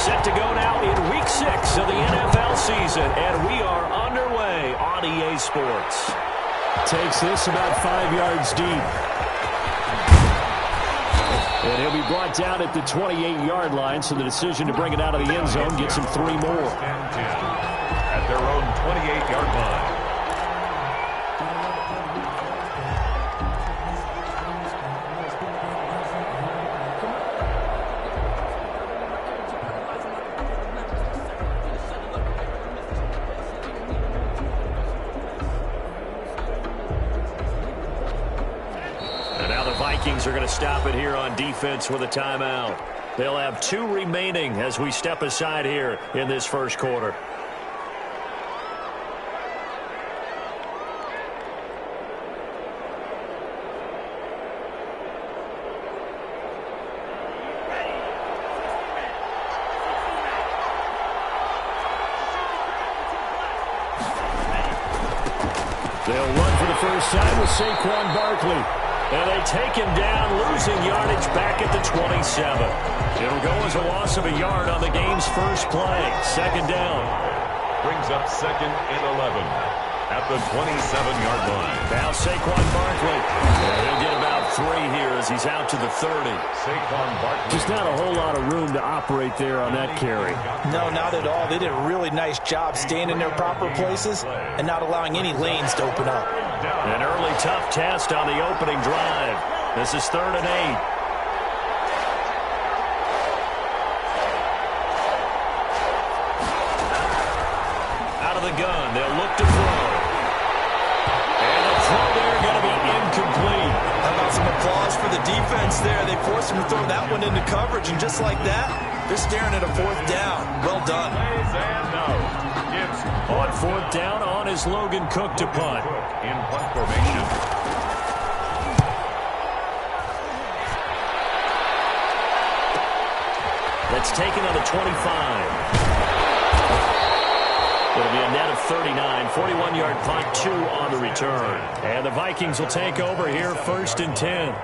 Set to go now in Week 6 of the NFL season, and we are underway on EA Sports. Takes this about 5 yards deep. And he'll be brought down at the 28-yard line, so the decision to bring it out of the end zone gets him 3 more. At their own 28-yard line. Vikings are going to stop it here on defense with a timeout. They'll have 2 remaining as we step aside here in this first quarter. They'll run for the first time with Saquon Barkley. And they take him down, losing yardage back at the 27. It'll go as a loss of a yard on the game's first play. Second down. Brings up 2nd and 11 at the 27-yard line. Now Saquon Barkley. He'll get about 3 here as he's out to the 30. Saquon Barkley. Just not a whole lot of room to operate there on that carry. No, not at all. They did a really nice job staying in their proper places and not allowing any lanes to open up. An early tough test on the opening drive. This is 3rd and 8. Out of the gun, they'll look to throw. And the throw there going to be incomplete. How about some applause for the defense there? They forced him to throw that one into coverage, and just like that, they're staring at a 4th down. Well done. On 4th down, on is Logan Cook to punt. In punt formation. That's taken on the 25. It'll be a net of 39. 41-yard punt, 2 on the return. And the Vikings will take over here, 1st and 10.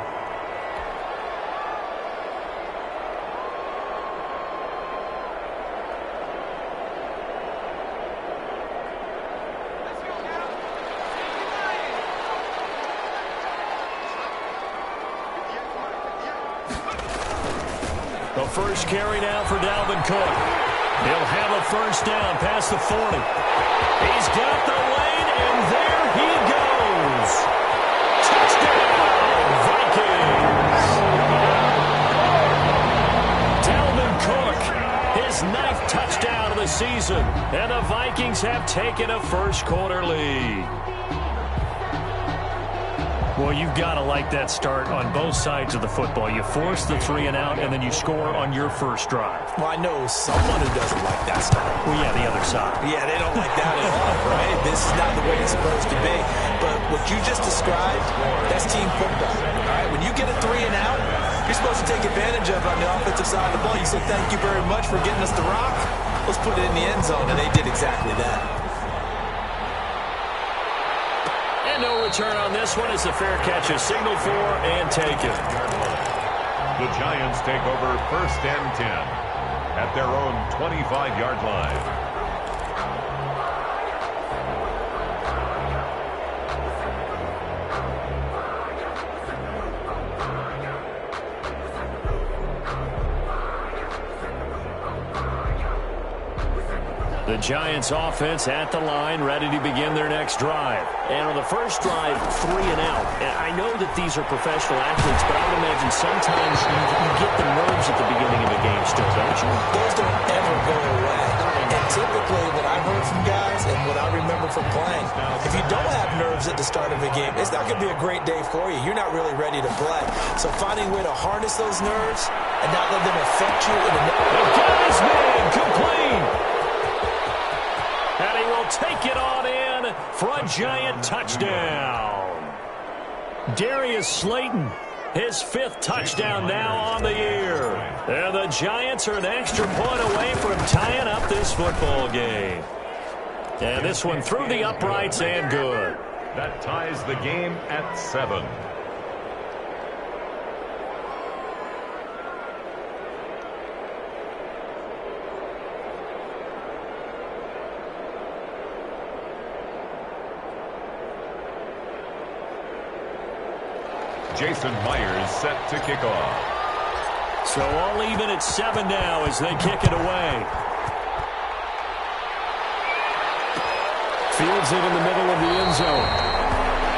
The first carry now for Dalvin Cook. He'll have a first down past the 40. He's got the lane, and there he goes. Touchdown, Vikings. Dalvin Cook, his 9th touchdown of the season, and the Vikings have taken a first quarter lead. Well, you've got to like that start on both sides of the football. You force the 3 and out, and then you score on your first drive. Well, I know someone who doesn't like that start. Well, yeah, the other side. Yeah, they don't like that at all, right? This is not the way it's supposed to be. But what you just described, that's team football. All right, when you get a 3 and out, you're supposed to take advantage of it on the offensive side of the ball. You say, thank you very much for getting us the rock. Let's put it in the end zone, and they did exactly that. And no return on this one. It's a fair catch, a signal for, and taken. The Giants take over 1st and 10 at their own 25-yard line. The Giants offense at the line, ready to begin their next drive. And on the first drive, 3 and out. And I know that these are professional athletes, but I would imagine sometimes you get the nerves at the beginning of a game still, don't you? Those don't ever go away. And typically what I've heard from guys and what I remember from playing, if you don't have nerves at the start of a game, it's not going to be a great day for you. You're not really ready to play. So finding a way to harness those nerves and not let them affect you in a... The gun is made, complete. And he will take it on in for a Giant touchdown. Darius Slayton, his 5th touchdown now on the year. And the Giants are an extra point away from tying up this football game. And this one through the uprights and good. That ties the game at 7. Jason Myers set to kick off. So all even at 7 now as they kick it away. Fields it in the middle of the end zone.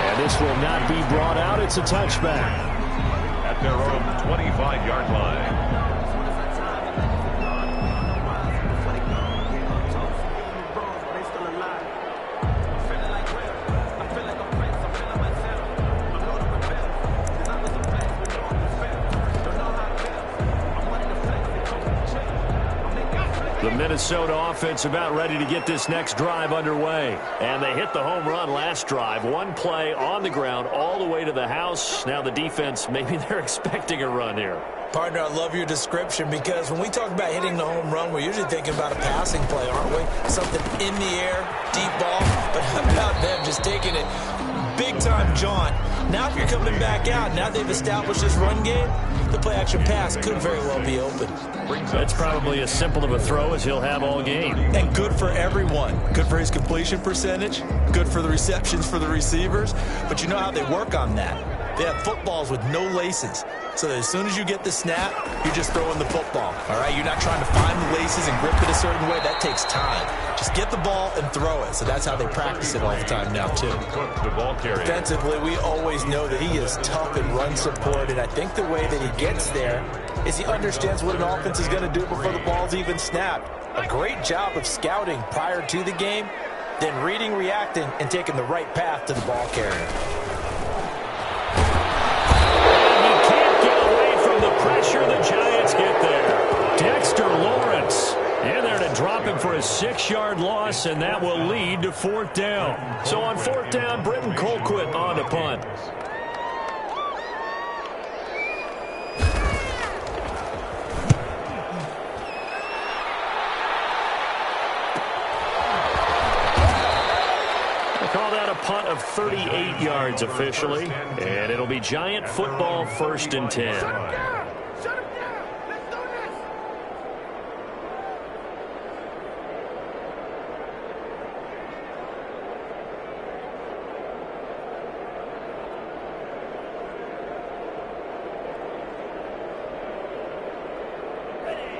And this will not be brought out. It's a touchback. At their own 25-yard line. The Minnesota offense about ready to get this next drive underway. And they hit the home run last drive. One play on the ground all the way to the house. Now the defense, maybe they're expecting a run here. Partner, I love your description because when we talk about hitting the home run, we're usually thinking about a passing play, aren't we? Something in the air, deep ball. But how about them just taking it big-time jaunt? Now if you're coming back out, now they've established this run game, the play-action pass could very well be open. That's probably as simple of a throw as he'll have all game. And good for everyone. Good for his completion percentage. Good for the receptions for the receivers. But you know how they work on that. They have footballs with no laces. So that as soon as you get the snap, you're just throwing the football. All right? You're not trying to find the laces and grip it a certain way. That takes time. Just get the ball and throw it. So that's how they practice it all the time now, too. The ball carrier. Defensively, we always know that he is tough in run support. And I think the way that he gets there is he understands what an offense is going to do before the ball's even snapped. A great job of scouting prior to the game, then reading, reacting, and taking the right path to the ball carrier. Pressure, the Giants get there. Dexter Lawrence in there to drop him for a 6-yard loss, and that will lead to 4th down. So on 4th down, Britton Colquitt on to punt. They call that a punt of 38 yards officially, and it'll be Giant football 1st and 10.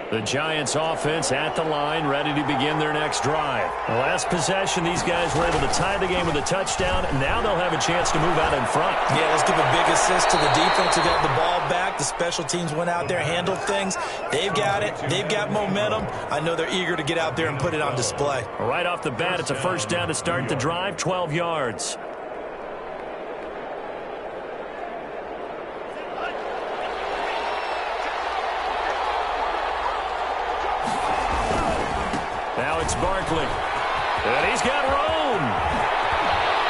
The Giants offense at the line, ready to begin their next drive. The last possession, these guys were able to tie the game with a touchdown. Now they'll have a chance to move out in front. Yeah, let's give a big assist to the defense who got the ball back. The special teams went out there, handled things. They've got it. They've got momentum. I know they're eager to get out there and put it on display. Right off the bat, it's a 1st down to start the drive, 12 yards. Now it's Barkley. And he's got room.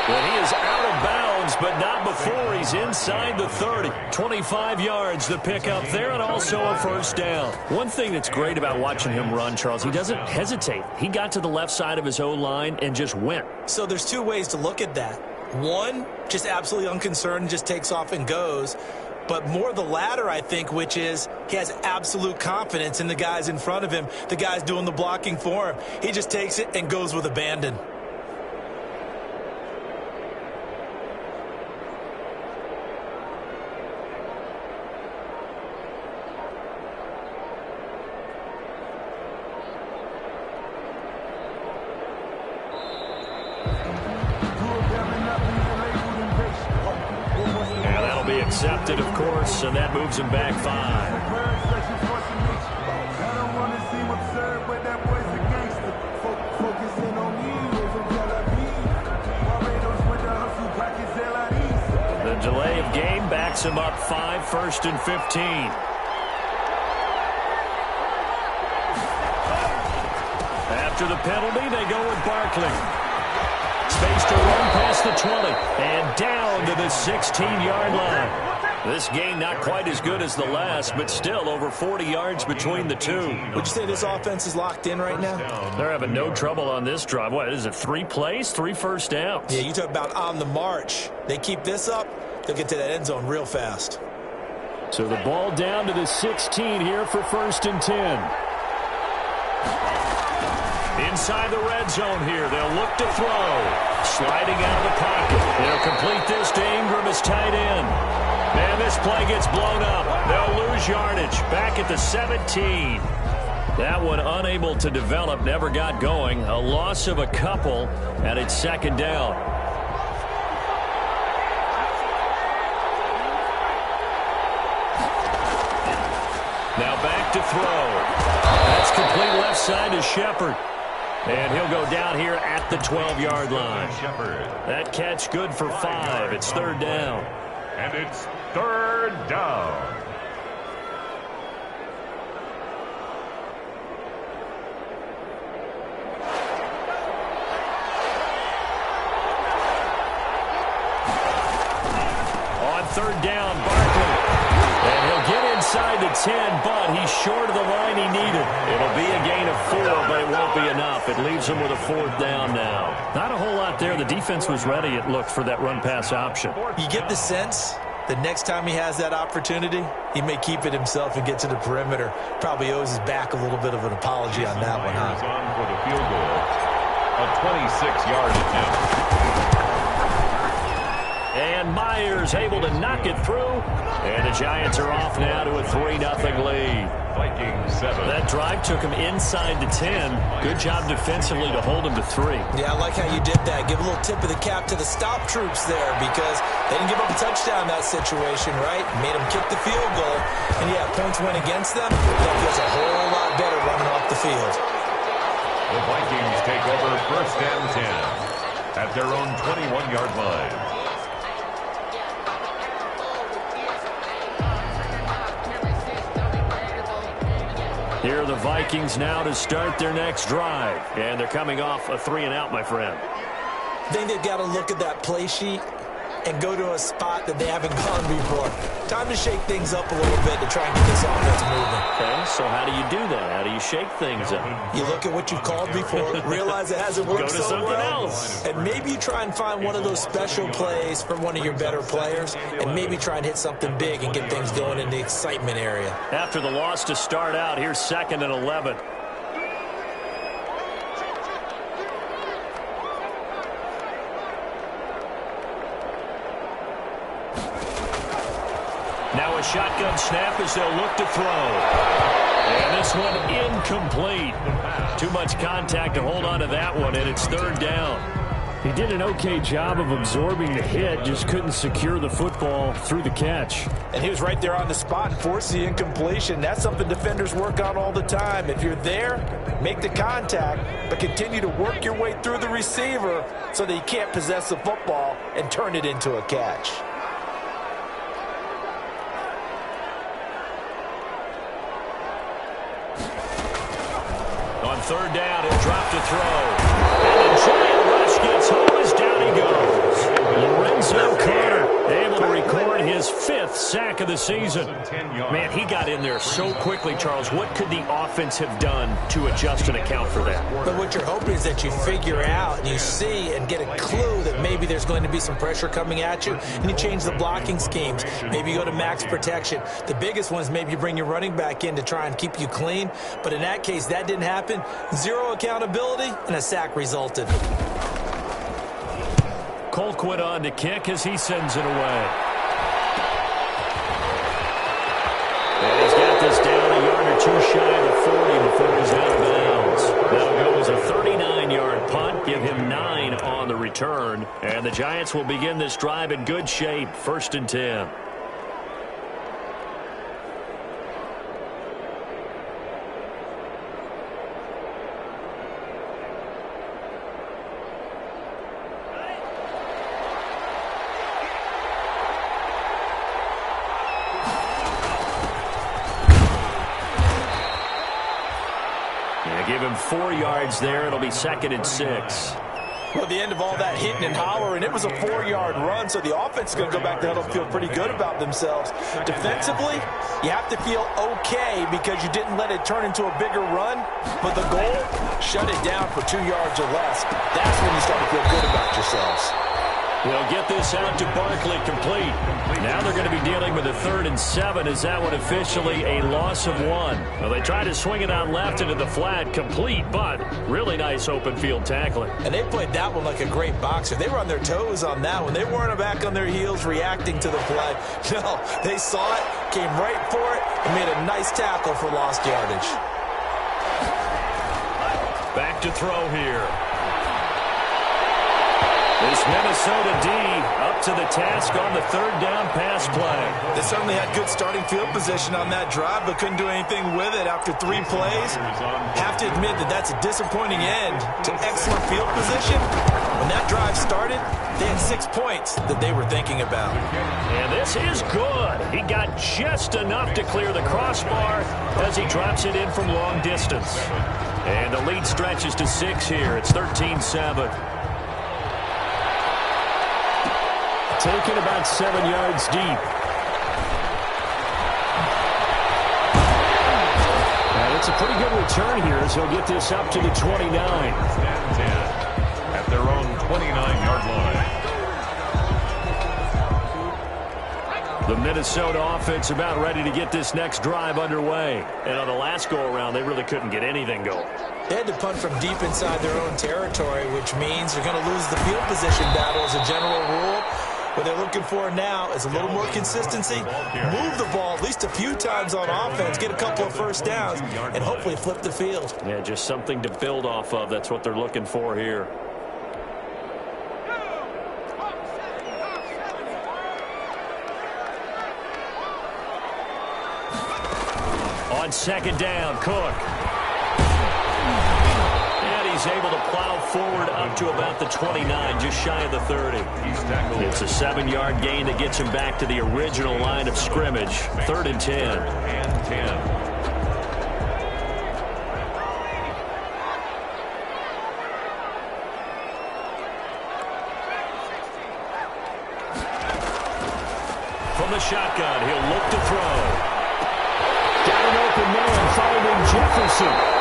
And he is out of bounds, but not before he's inside the 30. 25 yards the pickup there, and also a 1st down. One thing that's great about watching him run, Charles, he doesn't hesitate. He got to the left side of his O-line and just went. So there's 2 ways to look at that. One, just absolutely unconcerned, just takes off and goes. But more the latter, I think, which is he has absolute confidence in the guys in front of him, the guys doing the blocking for him. He just takes it and goes with abandon. Accepted, of course, and that moves him back 5. The delay of game backs him up 5, 1st and 15. After the penalty, they go with Barkley. Space to run past the 20 and down to the 16-yard line. This game not quite as good as the last, but still over 40 yards between the two. Would you say this offense is locked in right now? They're having no trouble on this drive. What is it, 3 plays, 3 first downs? Yeah, you talk about on the march. They keep this up, they'll get to that end zone real fast. So the ball down to the 16 here for 1st and 10. inside the red zone here. They'll look to throw. Sliding out of the pocket. They'll complete this to Ingram as tight end. And this play gets blown up. They'll lose yardage. Back at the 17. That one unable to develop, never got going. A loss of a couple, and it's second down. Now back to throw. That's complete left side to Shepard. And he'll go down here at the 12-yard line. That catch good for 5. It's third down. And it's third down. On third down, Barkley. And he'll get inside the 10, but he's short of the line he needed. It'll be a gain of 4, but it won't be enough. It leaves him with a fourth down now. Not a whole lot there. The defense was ready, it looked, for that run-pass option. You get the sense that next time he has that opportunity, he may keep it himself and get to the perimeter. Probably owes his back a little bit of an apology on that one. On for the field goal. A 26-yard attempt. And Myers able to knock it through. And the Giants are off now to a 3-0 lead. Vikings 7. That drive took him inside the 10. Good job defensively to hold him to 3. Yeah, I like how you did that. Give a little tip of the cap to the stop troops there because they didn't give up a touchdown in that situation, right? Made them kick the field goal. And, yeah, points went against them. That feels a whole lot better running off the field. The Vikings take over first and 10 at their own 21-yard line. Here are the Vikings now to start their next drive. And they're coming off a 3-and-out, my friend. I think they've got to look at that play sheet and go to a spot that they haven't gone before. Time to shake things up a little bit to try and get this offense moving. Okay, so how do you do that? How do you shake things up? You look at what you've called before, realize it hasn't worked Go to so something well, else. and maybe you try and find one of those special plays from one of your better players, and maybe try and hit something big and get things going in the excitement area. After the loss to start out, here's 2nd and 11. Now a shotgun snap as they'll look to throw. And this one incomplete. Too much contact to hold on to that one, and it's third down. He did an okay job of absorbing the hit, just couldn't secure the football through the catch. And he was right there on the spot and forced the incompletion. That's something defenders work on all the time. If you're there, make the contact, but continue to work your way through the receiver so that he can't possess the football and turn it into a catch. On third down, he'll drop to throw. And the giant rush gets home as down he goes. Lorenzo Carter able to record his 5th sack of the season. Man, he got in there so quickly, Charles. What could the offense have done to adjust and account for that? But what you're hoping is that you figure out and you see and get a clue that maybe there's going to be some pressure coming at you, and you change the blocking schemes. Maybe you go to max protection. The biggest one is maybe you bring your running back in to try and keep you clean. But in that case, that didn't happen. 0 accountability, and a sack resulted. Colquitt on to kick as he sends it away. And he's got this down a yard or 2 shy of the 40 before he's out of bounds. That'll go as a 39-yard punt, give him 9 on the return. And the Giants will begin this drive in good shape, 1st and 10. Give him 4 yards there. It'll be 2nd and 6. Well, at the end of all that hitting and hollering, it was a 4-yard run, so the offense is going to go back to huddle and feel pretty good about themselves. Defensively, you have to feel okay because you didn't let it turn into a bigger run, but the goal, shut it down for 2 yards or less. That's when you start to feel good about yourselves. He'll get this out to Barkley, complete. Now they're going to be dealing with a 3rd and 7. Is that one officially a loss of 1? Well, they try to swing it out left into the flat, complete, but really nice open field tackling. And they played that one like a great boxer. They were on their toes on that one. They weren't back on their heels reacting to the play. No, they saw it, came right for it, and made a nice tackle for lost yardage. Back to throw here. This Minnesota D up to the task on the 3rd down pass play. They certainly had good starting field position on that drive, but couldn't do anything with it after 3 plays. Have to admit that that's a disappointing end to excellent field position. When that drive started, they had 6 points that they were thinking about. And this is good. He got just enough to clear the crossbar as he drops it in from long distance. And the lead stretches to 6 here. It's 13-7. Taken about 7 yards deep. And it's a pretty good return here as he'll get this up to the 29. 10 at their own 29-yard line. The Minnesota offense about ready to get this next drive underway. And on the last go-around, they really couldn't get anything going. They had to punt from deep inside their own territory, which means they're going to lose the field position battle as a general rule. What they're looking for now is a little more consistency, move the ball at least a few times on offense, get a couple of first downs, and hopefully flip the field. Yeah, just something to build off of. That's what they're looking for here. On 2nd down, Cook. He's able to plow forward up to about the 29, just shy of the 30. It's a 7-yard gain that gets him back to the original line of scrimmage. 3rd and 10. From the shotgun, he'll look to throw. Got an open man finding Jefferson.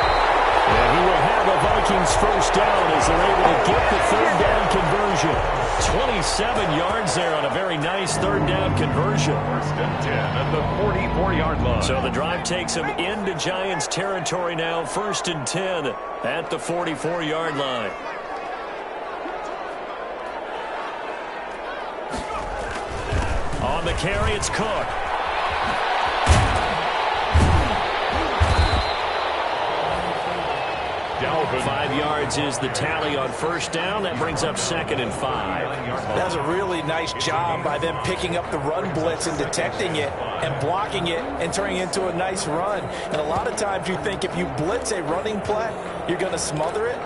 And he will have a Vikings first down as they're able to get the 3rd down conversion. 27 yards there on a very nice 3rd down conversion. 1st and 10 at the 44-yard line. So the drive takes him into Giants territory now. 1st and 10 at the 44-yard line. On the carry, it's Cook. Dalvin. 5 yards is the tally on 1st down. That brings up 2nd and 5. That was a really nice job by them picking up the run blitz and detecting it and blocking it and turning it into a nice run. And a lot of times you think if you blitz a running play, you're going to smother it.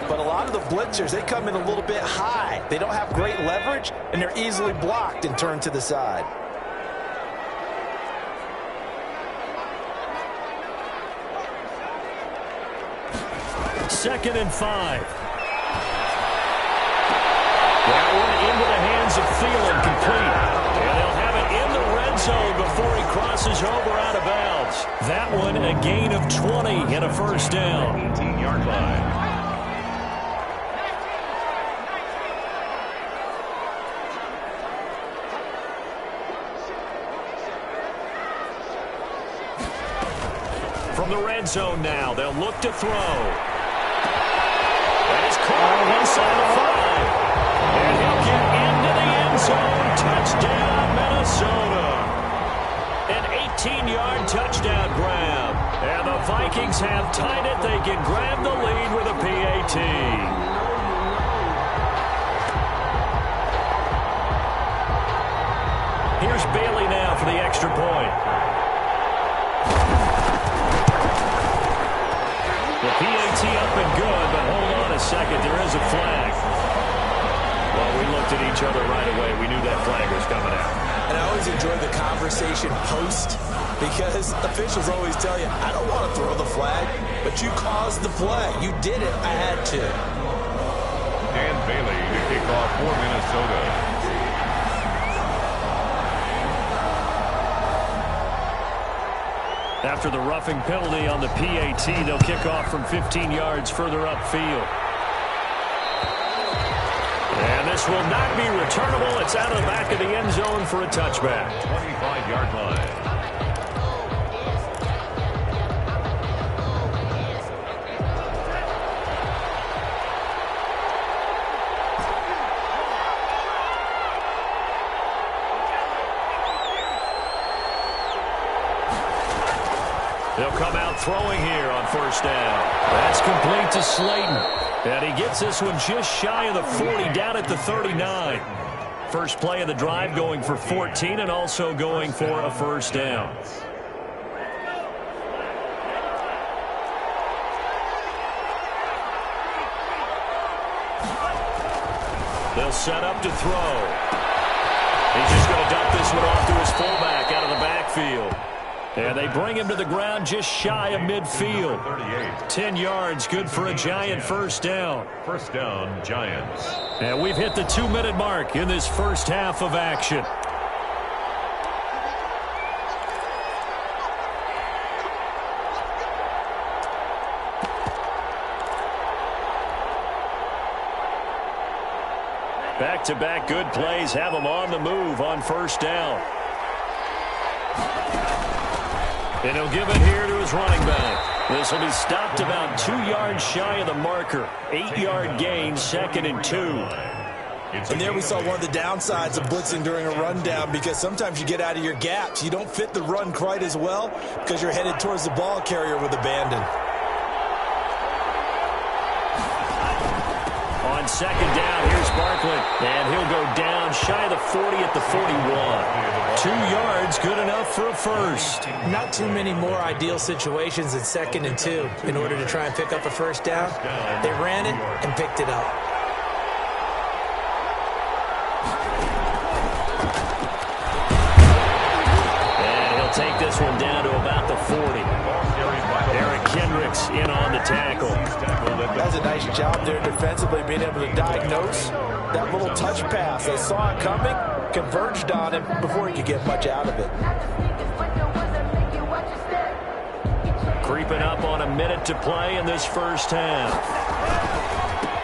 But a lot of the blitzers, they come in a little bit high. They don't have great leverage, and they're easily blocked and turned to the side. Second and 5. That one into the hands of Thielen, complete. And they'll have it in the red zone before he crosses over out of bounds. That one a gain of 20 and a 1st down. 18-yard line. From the red zone now, they'll look to throw. That is caught inside the 5. And he'll get into the end zone. Touchdown, Minnesota. An 18-yard touchdown grab. And the Vikings have tied it. They can grab the lead with a PAT. Here's Bailey now for the extra point. The PAT up and good, but hold on a second. There is a flag. Well, we looked at each other right away. We knew that flag was coming out. And I always enjoy the conversation post because officials always tell you, I don't want to throw the flag, but you caused the play. You did it. I had to. And Bailey to kick off for Minnesota. After the roughing penalty on the PAT, they'll kick off from 15 yards further upfield. And this will not be returnable. It's out of the back of the end zone for a touchback. 25-yard line. They'll come out throwing here on first down. That's complete to Slayton. And he gets this one just shy of the 40, down at the 39. First play of the drive going for 14 and also going for a first down. They'll set up to throw. He's just going to dump this one off to his fullback out of the backfield. And they bring him to the ground just shy of midfield. 10 yards, good for a Giant first down. First down, Giants. And we've hit the 2-minute mark in this first half of action. Back-to-back good plays have them on the move on first down. And he'll give it here to his running back. This will be stopped about 2 yards shy of the marker. 8-yard gain, 2nd and 2. And there we saw one of the downsides of blitzing during a rundown, because sometimes you get out of your gaps. You don't fit the run quite as well because you're headed towards the ball carrier with abandon. On second down, here's Barkley. And he'll go down shy of the 40 at the 41. 2 yards, good enough for a first. Not too many more ideal situations in 2nd and 2 in order to try and pick up a first down. They ran it and picked it up. And he'll take this one down to about the 40. Eric Kendricks in on the tackle. Does a nice job there defensively, being able to diagnose that little touch pass. They saw it coming, converged on him before he could get much out of it. Creeping up on a minute to play in this first half.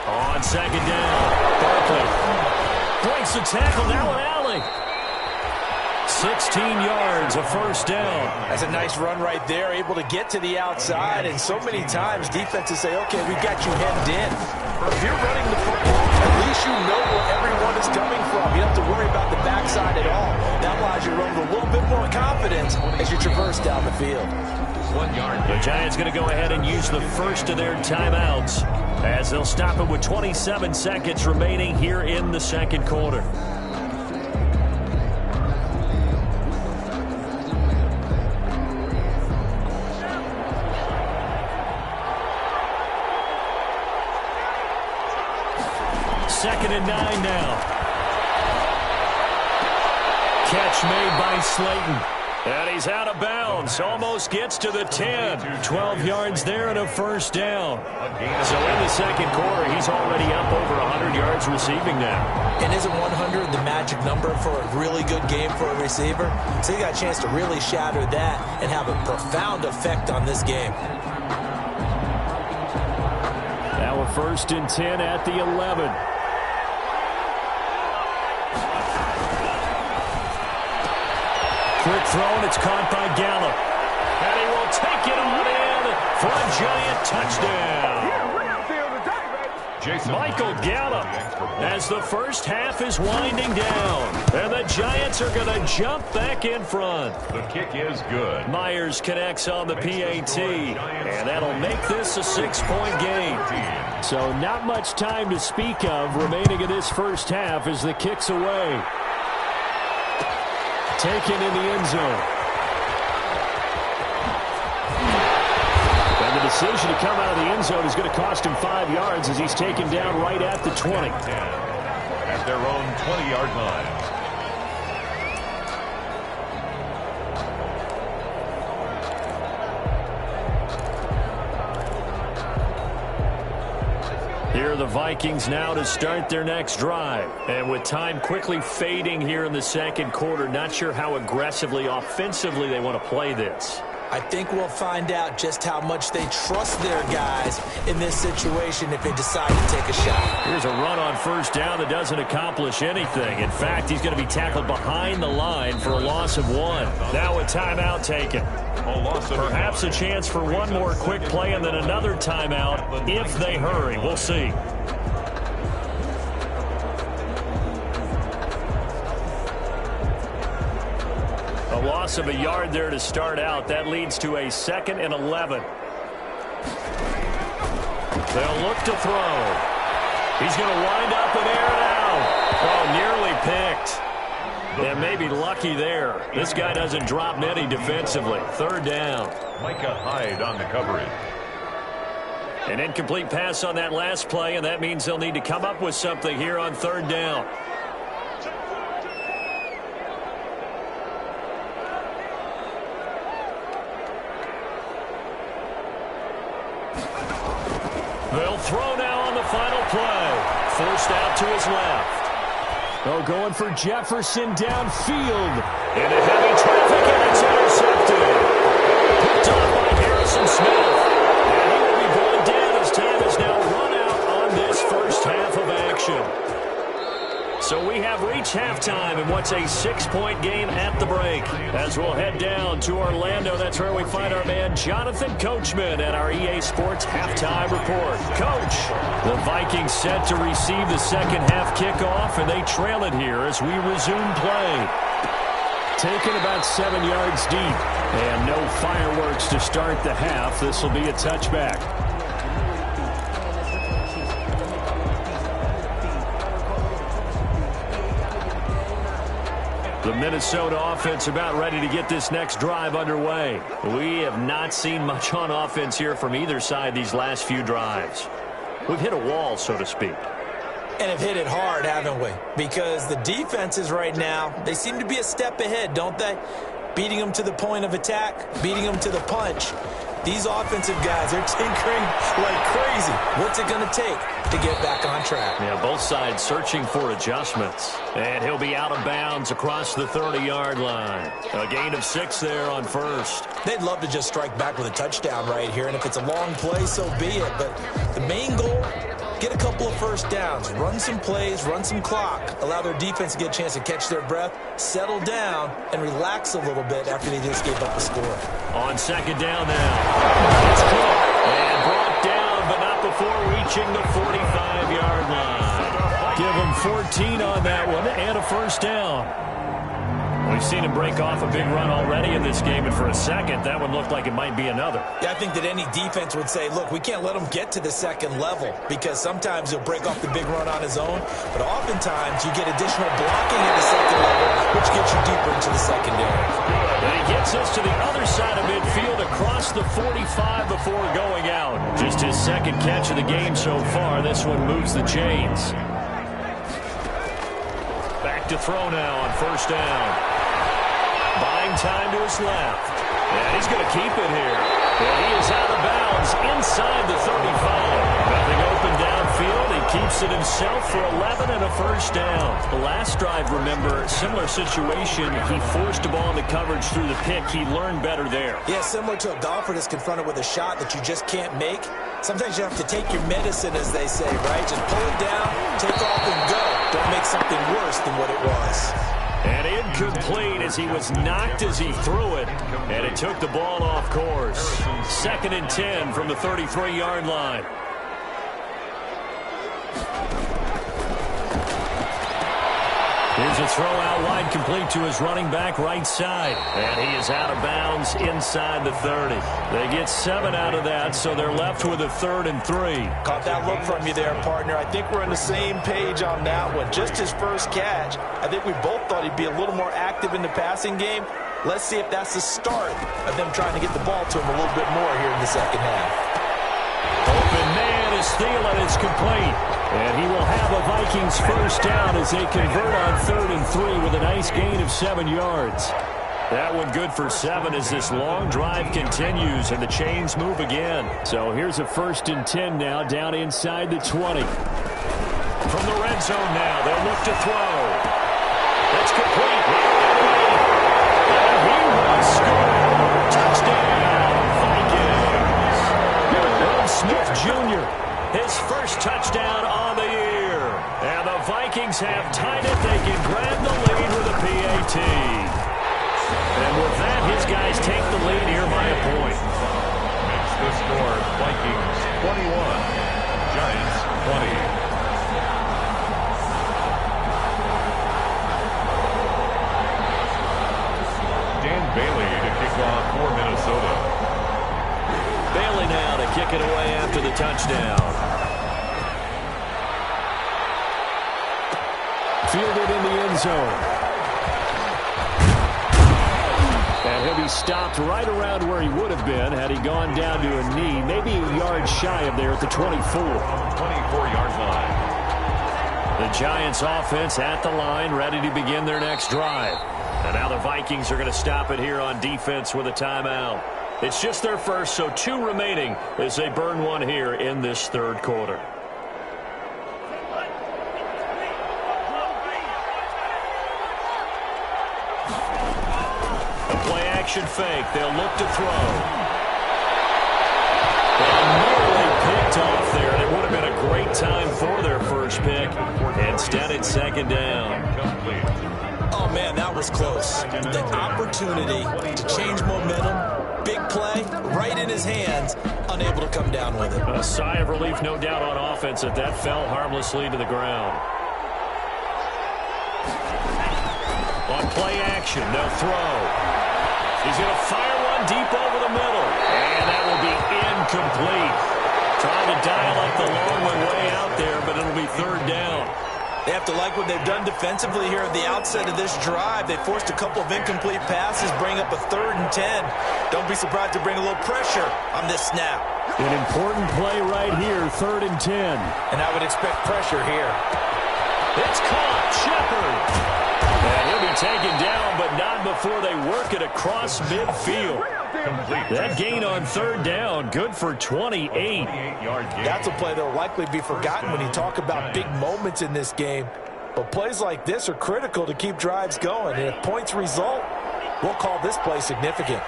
On second down, Barkley breaks the tackle, now an alley. 16 yards, a first down. That's a nice run right there, able to get to the outside, and so many times defenses say, okay, we've got you hemmed in. If you're running the football, at least you know where everyone is coming from. You don't have to worry about the backside at all. That allows you to run with a little bit more confidence as you traverse down the field. 1 yard. The Giants going to go ahead and use the first of their timeouts as they'll stop it with 27 seconds remaining here in the second quarter. Second and 9 now. Catch made by Slayton. And he's out of bounds. Almost gets to the 10. 12 yards there and a first down. So in the second quarter, he's already up over 100 yards receiving now. And isn't 100 the magic number for a really good game for a receiver? So you got a chance to really shatter that and have a profound effect on this game. Now a first and 10 at the 11. Quick throw, and it's caught by Gallup. And he will take it on in for a Giant touchdown. Michael Gallup as the first half is winding down. And the Giants are going to jump back in front. The kick is good. Myers connects on the PAT. And that'll make this a 6-point game. So not much time to speak of remaining in this first half as the kick's away. Taken in the end zone. And the decision to come out of the end zone is going to cost him 5 yards as he's taken down right at the 20. At their own 20-yard line. Here are the Vikings now to start their next drive. And with time quickly fading here in the second quarter, not sure how aggressively, offensively they want to play this. I think we'll find out just how much they trust their guys in this situation if they decide to take a shot. Here's a run on first down that doesn't accomplish anything. In fact, he's going to be tackled behind the line for a loss of 1. Now a timeout taken. Perhaps a chance for one more quick play and then another timeout if they hurry. We'll see. A loss of a yard there to start out. That leads to a 2nd and 11. They'll look to throw. He's going to wind up and air it out. Oh, nearly picked. And maybe lucky there. This guy doesn't drop many defensively. 3rd down. Micah Hyde on the coverage. An incomplete pass on that last play, and that means they'll need to come up with something here on 3rd down. They'll throw now on the final play. Forced out to his left. Oh, going for Jefferson downfield. Into heavy traffic, and it's intercepted. Picked off by Harrison Smith. And he will be brought down as time is now run out on this first half of action. So we have reached halftime in what's a 6-point game at the break. As we'll head down to Orlando, that's where we find our man Jonathan Coachman at our EA Sports Halftime Report. Coach, the Vikings set to receive the second half kickoff, and they trail it here as we resume play. Taken about 7 yards deep, and no fireworks to start the half. This will be a touchback. The Minnesota offense about ready to get this next drive underway. We have not seen much on offense here from either side these last few drives. We've hit a wall, so to speak. And have hit it hard, haven't we? Because the defenses right now, they seem to be a step ahead, don't they? Beating them to the point of attack, beating them to the punch. These offensive guys, they're tinkering like crazy. What's it going to take to get back on track? Yeah, both sides searching for adjustments. And he'll be out of bounds across the 30-yard line. A gain of 6 there on first. They'd love to just strike back with a touchdown right here, and if it's a long play, so be it. But the main goal, get a couple of first downs, run some plays, run some clock, allow their defense to get a chance to catch their breath, settle down, and relax a little bit after they just gave up the score. On 2nd down now. It's caught and brought down, but not before reaching the 45-yard line. Give him 14 on that one and a first down. We've seen him break off a big run already in this game, and for a second, that one looked like it might be another. Yeah, I think that any defense would say, look, we can't let him get to the second level because sometimes he'll break off the big run on his own, but oftentimes you get additional blocking at the second level, which gets you deeper into the secondary. And he gets us to the other side of midfield across the 45 before going out. Just his second catch of the game so far. This one moves the chains. Back to throw now on first down. Buying time to his left. And he's going to keep it here. And he is out of bounds inside the 35. Nothing open downfield. He keeps it himself for 11 and a first down. The last drive, remember, similar situation. He forced the ball into coverage through the pick. He learned better there. Yeah, similar to a golfer that's confronted with a shot that you just can't make. Sometimes you have to take your medicine, as they say, right? Just pull it down, take off, and go. Don't make something worse than what it was. And incomplete as he was knocked as he threw it. And it took the ball off course. 2nd and 10 from the 33-yard line. Here's a throw out wide, complete to his running back right side. And he is out of bounds inside the 30. They get 7 out of that, so they're left with a 3rd and 3. Caught that look from you there, partner. I think we're on the same page on that one. Just his first catch. I think we both thought he'd be a little more active in the passing game. Let's see if that's the start of them trying to get the ball to him a little bit more here in the second half. Open man is Thielen. It's complete. And he will have a Vikings first down as they convert on 3rd and 3 with a nice gain of 7 yards. That one good for 7 as this long drive continues and the chains move again. So here's a 1st and 10 now down inside the 20. From the red zone now, they'll look to throw. That's complete. And he will score. Touchdown. Smith Jr., his first touchdown on the year. And the Vikings have tied it. They can grab the lead with a PAT. And with that, his guys take the lead here by a point. Makes the score Vikings 21, Giants 20. Bailey to kick off for Minnesota. Bailey now to kick it away after the touchdown. Fielded in the end zone. And he'll be stopped right around where he would have been had he gone down to a knee, maybe a yard shy of there at the 24. 24-yard line. The Giants offense at the line, ready to begin their next drive. And now the Vikings are going to stop it here on defense with a timeout. It's just their first, so 2 remaining as they burn one here in this third quarter. A play-action fake. They'll look to throw. And nearly picked off there. And it would have been a great time for their first pick. Instead, it's second down. Oh, man, that was close. The opportunity to change momentum, big play, right in his hands, unable to come down with it. A sigh of relief, no doubt, on offense that that fell harmlessly to the ground. On play action, they'll throw. He's going to fire one deep over the middle. And that will be incomplete. Trying to dial up the long way out there, but it'll be third down. They have to like what they've done defensively here at the outset of this drive. They forced a couple of incomplete passes, bring up a 3rd and 10. Don't be surprised to bring a little pressure on this snap. An important play right here, 3rd and 10. And I would expect pressure here. It's caught. Shepard. And he'll be taken down, but not before they work it across midfield. That gain on 3rd down, good for 28. That's a play that will likely be forgotten when you talk about big moments in this game. But plays like this are critical to keep drives going. And if points result, we'll call this play significant.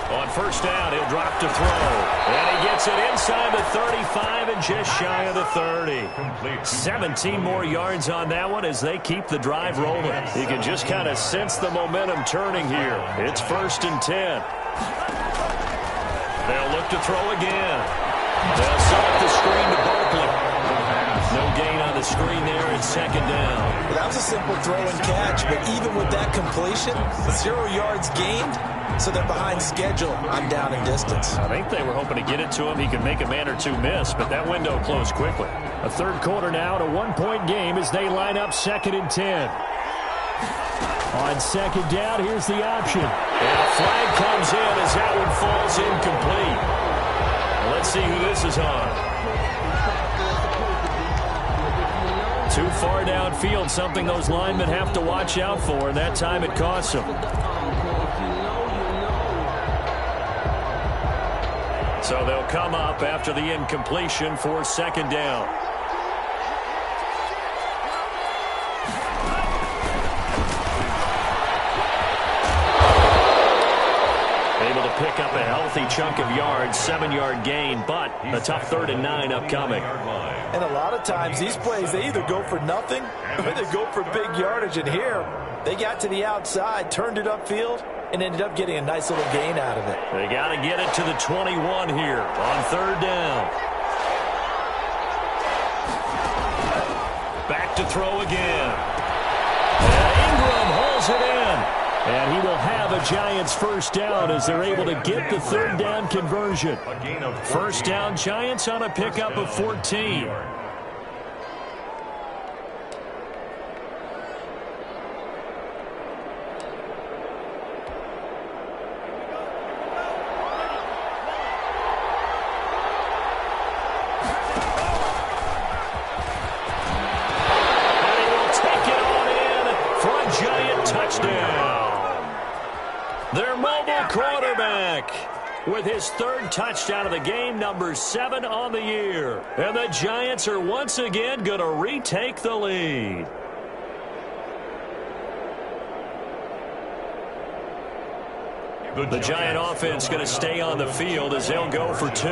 On first down, he'll drop to throw. And he gets it inside the 35 and just shy of the 30. 17 more yards on that one as they keep the drive rolling. You can just kind of sense the momentum turning here. It's 1st and 10. They'll look to throw again. They'll select the screen to Barkley. No gain on the screen there. It's 2nd down. Well, that was a simple throw and catch, but even with that completion, 0 yards gained. So they're behind schedule on down and distance. I think they were hoping to get it to him. He could make a man or 2 miss, but that window closed quickly. A third quarter now, and a 1-point game as they line up 2nd and 10. On 2nd down, here's the option. And a flag comes in as that one falls incomplete. Well, let's see who this is on. Too far downfield, something those linemen have to watch out for, and that time it costs them. So they'll come up after the incompletion for 2nd down. Able to pick up a healthy chunk of yards, 7-yard gain, but a tough 3rd and 9 upcoming. And a lot of times these plays, they either go for nothing or they go for big yardage. And here, they got to the outside, turned it upfield, and ended up getting a nice little gain out of it. They got to get it to the 21 here on 3rd down. Back to throw again. And Ingram holds it in. And he will have a Giants 1st down as they're able to get the 3rd down conversion. 1st down Giants on a pickup of 14. Their mobile quarterback with his 3rd touchdown of the game, number 7 on the year. And the Giants are once again going to retake the lead. The Giant offense going to stay on the field as they'll go for 2.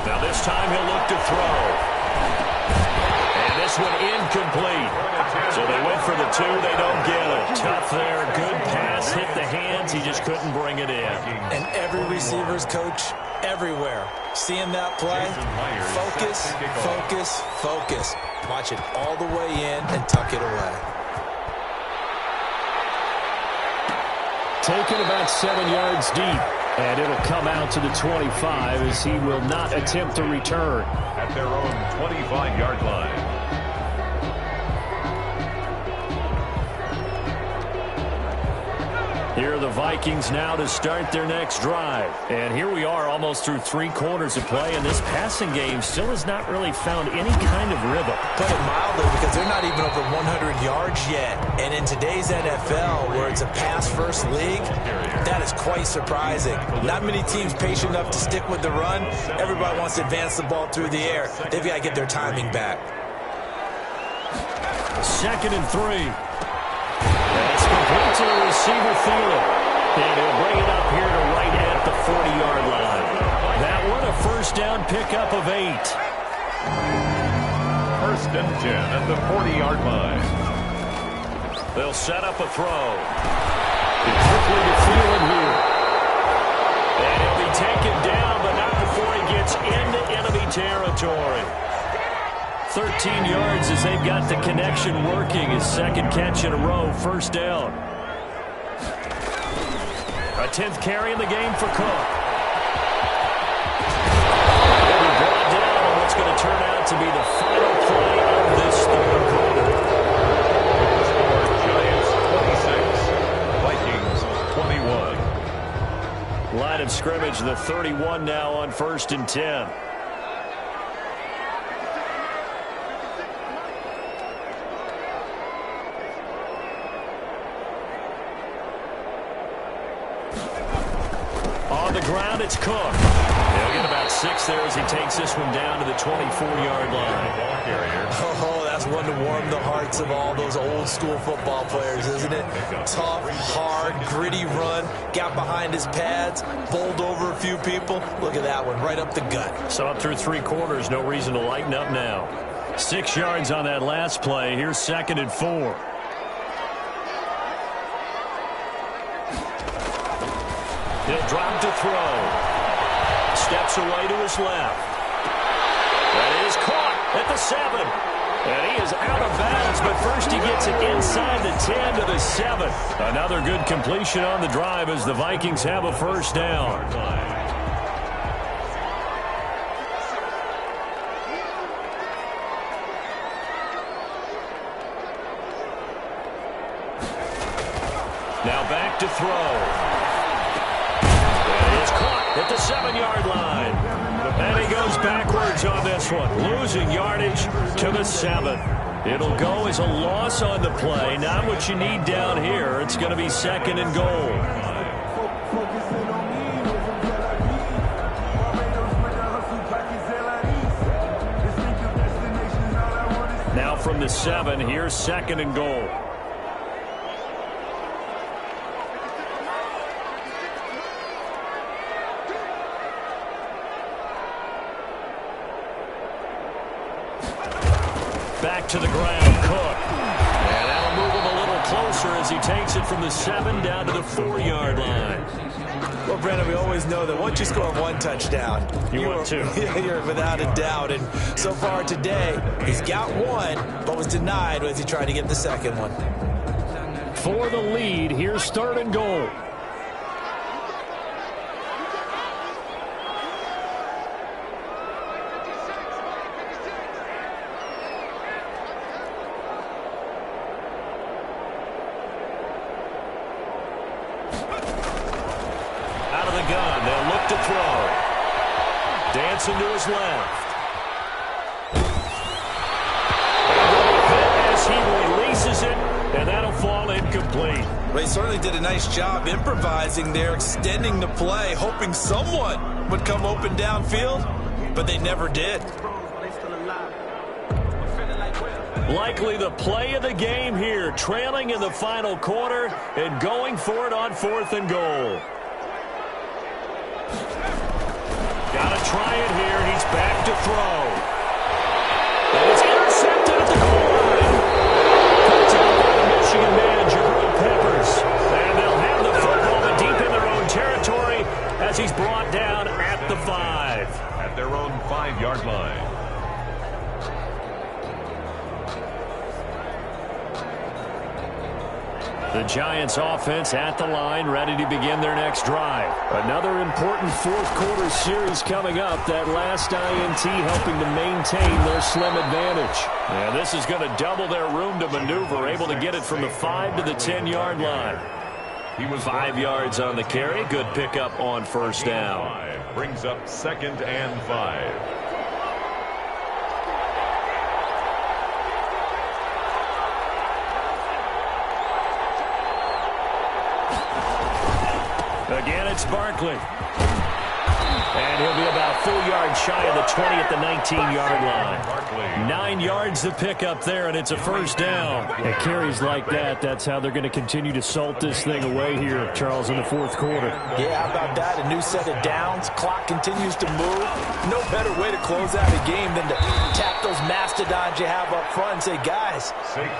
Now this time he'll look to throw. And this one incomplete. So they went for the 2. They don't get it. Tough there. Good pass. Hit the hands. He just couldn't bring it in. And every receiver's coach everywhere. Seeing that play, focus, focus, focus. Watch it all the way in and tuck it away. Taken about 7 yards deep. And it'll come out to the 25 as he will not attempt to return. At their own 25-yard line. Here are the Vikings now to start their next drive. And here we are almost through 3 quarters of play, and this passing game still has not really found any kind of rhythm. Put it mildly, because they're not even over 100 yards yet. And in today's NFL, where it's a pass-first league, that is quite surprising. Not many teams patient enough to stick with the run. Everybody wants to advance the ball through the air. They've got to get their timing back. 2nd and 3. That's complete to the receiver Thielen. And he'll bring it up here to right at the 40-yard line. That one a first down pickup of 8. 1st and 10 at the 40-yard line. They'll set up a throw. Quickly to Thielen here. And he'll be taken down, but not before he gets into enemy territory. 13 yards as they've got the connection working. His 2nd catch in a row, first down. A 10th carry in the game for Cook. He'll be brought down on what's going to turn out to be the final play of this 3rd quarter. Giants 26, Vikings 21. Line of scrimmage, the 31 now on 1st and 10. Ground, it's Cook. He'll get about 6 there as he takes this one down to the 24-yard line. Oh, that's one to warm the hearts of all those old-school football players, isn't it? Tough, hard, gritty run, got behind his pads, bowled over a few people. Look at that one, right up the gut. So up through 3 quarters, no reason to lighten up now. 6 yards on that last play. Here's 2nd and 4. He'll drop to throw. Steps away to his left. That is caught at the 7. And he is out of bounds, but first he gets it inside the 10 to the 7. Another good completion on the drive as the Vikings have a first down. Now back to throw. At the 7-yard line. And he goes backwards on this one. Losing yardage to the 7. It'll go as a loss on the play. Not what you need down here. It's going to be 2nd and goal. Now from the 7, here's 2nd and goal. Back to the ground, Cook. And that'll move him a little closer as he takes it from the 7 down to the 4-yard line. Well, Brandon, we always know that once you score 1 touchdown, want 2. You're without a doubt. And so far today, he's got 1, but was denied as he tried to get the 2nd one. For the lead, here's 3rd and goal. Dancing to his left. As he releases it, and that'll fall incomplete. Well, he certainly did a nice job improvising there, extending the play, hoping someone would come open downfield, but they never did. Likely the play of the game here, trailing in the final quarter and going for it on 4th and goal. Got to try it here. He's back to throw. And it's intercepted at the goal line. Picked up by the Michigan man, Jabril Peppers. And they'll have the football but deep in their own territory as he's brought down at the 5. At their own 5-yard line. The Giants offense at the line, ready to begin their next drive. Another important fourth-quarter series coming up. That last INT helping to maintain their slim advantage. And this is going to double their room to maneuver, able to get it from the 5 to the 10-yard line. He was 5 yards on the carry. Good pickup on first down. Brings up 2nd and 5. Again, it's Barkley. And he'll be about 4 yards shy of the 20 at the 19-yard line. 9 yards to pick up there, and it's a first down. And carries like that, that's how they're going to continue to salt this thing away here, Charles, in the fourth quarter. Yeah, how about that? A new set of downs. Clock continues to move. No better way to close out a game than to tap those mastodons you have up front and say, guys,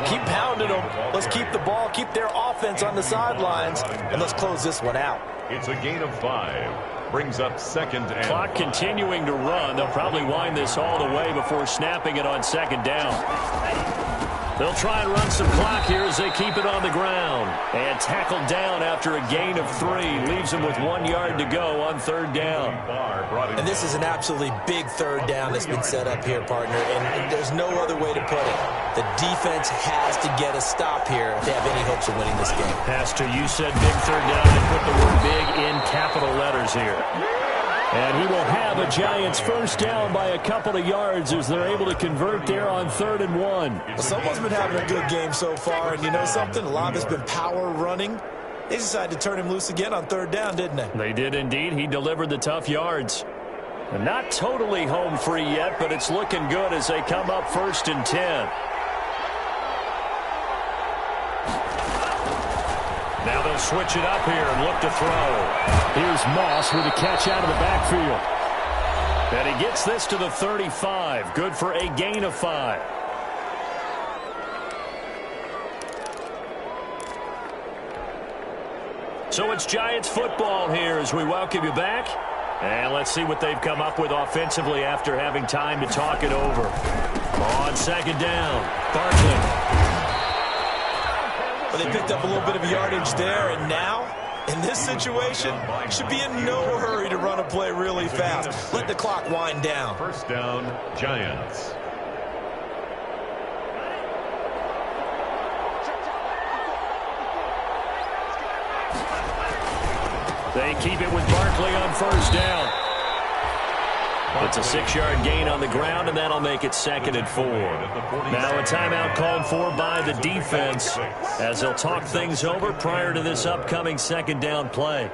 keep pounding them. Let's keep the ball, keep their offense on the sidelines, and let's close this one out. It's a gain of 5. Brings up 2nd and clock continuing to run. They'll probably wind this all the way before snapping it on 2nd down. They'll try and run some clock here as they keep it on the ground. And tackled down after a gain of 3. Leaves them with 1 yard to go on 3rd down. And this is an absolutely big 3rd down that's been set up here, partner. And there's no other way to put it. The defense has to get a stop here if they have any hopes of winning this game. Pastor, you said big 3rd down and put the word big in capital letters here. And he will have a Giants first down by a couple of yards as they're able to convert there on 3rd and 1. Well, someone's been having a good game so far, and you know something? A lot of it's been power running. They decided to turn him loose again on 3rd down, didn't they? They did indeed. He delivered the tough yards. And not totally home free yet, but it's looking good as they come up 1st and 10. Now they'll switch it up here and look to throw. Here's Moss with a catch out of the backfield. And he gets this to the 35. Good for a gain of 5. So it's Giants football here as we welcome you back. And let's see what they've come up with offensively after having time to talk it over. On 2nd down, Barkley. Well, they picked up a little bit of yardage there, and now, in this situation, should be in no hurry to run a play really fast. Let the clock wind down. First down, Giants. They keep it with Barkley on first down. It's a 6-yard gain on the ground, and that'll make it 2nd and 4. Now a timeout called for by the defense as they'll talk things over prior to this upcoming 2nd down play.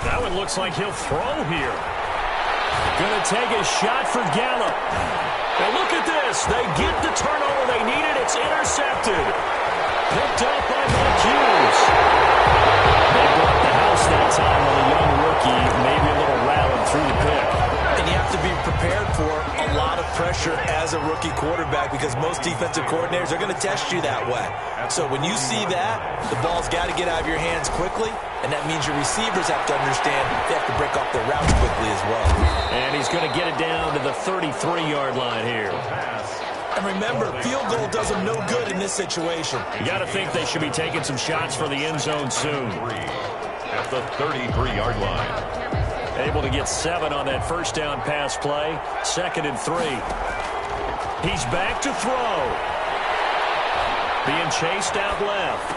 That one looks like he'll throw here. Going to take a shot for Gallup. And look at this. They get the turnover they needed. It's intercepted. Picked up by Mike Hughes. They brought the house that time on a young rookie. Maybe a little rattled through the pick. And you have to be prepared for a lot of pressure as a rookie quarterback because most defensive coordinators are going to test you that way. So when you see that, the ball's got to get out of your hands quickly, and that means your receivers have to understand they have to break off their routes quickly as well. And he's going to get it down to the 33-yard line here. And remember, field goal does them no good in this situation. You got to think they should be taking some shots for the end zone soon. At the 33-yard line. Able to get 7 on that first down pass play. 2nd and 3. He's back to throw. Being chased out left.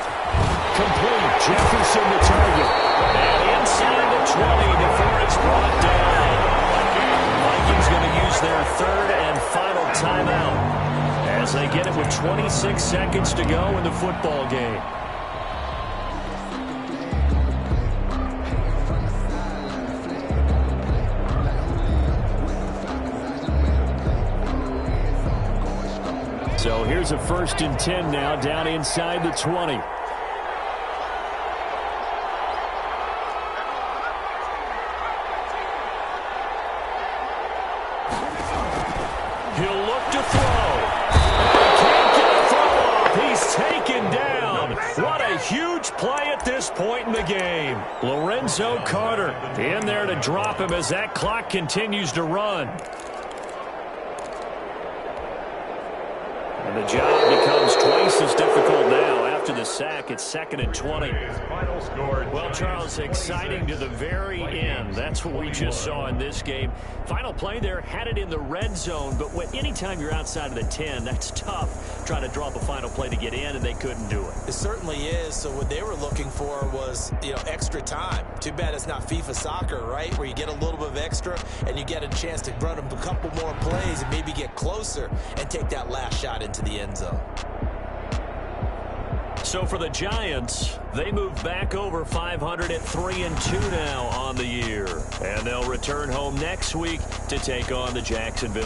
Complete. Jefferson the target. And inside the 20 before it's brought down. Vikings going to use their 3rd and final timeout as as they get it with 26 seconds to go in the football game. So here's a 1st and 10 now, down inside the 20. He'll look to throw. Can't get a throw off. He's taken down. What a huge play at this point in the game. Lorenzo Carter in there to drop him as that clock continues to run. And the job becomes twice as difficult now. After the sack, it's 2nd and 20. Well, Charles, exciting to the very end. That's what we just saw in this game. Final play there, had it in the red zone, but anytime you're outside of the 10, that's tough. Trying to draw up a final play to get in, and they couldn't do it. It certainly is. So what they were looking for was, extra time. Too bad it's not FIFA soccer, right, where you get a little bit of extra and you get a chance to run a couple more plays and maybe get closer and take that last shot into the end zone. So for the Giants, they move back over 500 at 3-2 now on the year. And they'll return home next week to take on the Jacksonville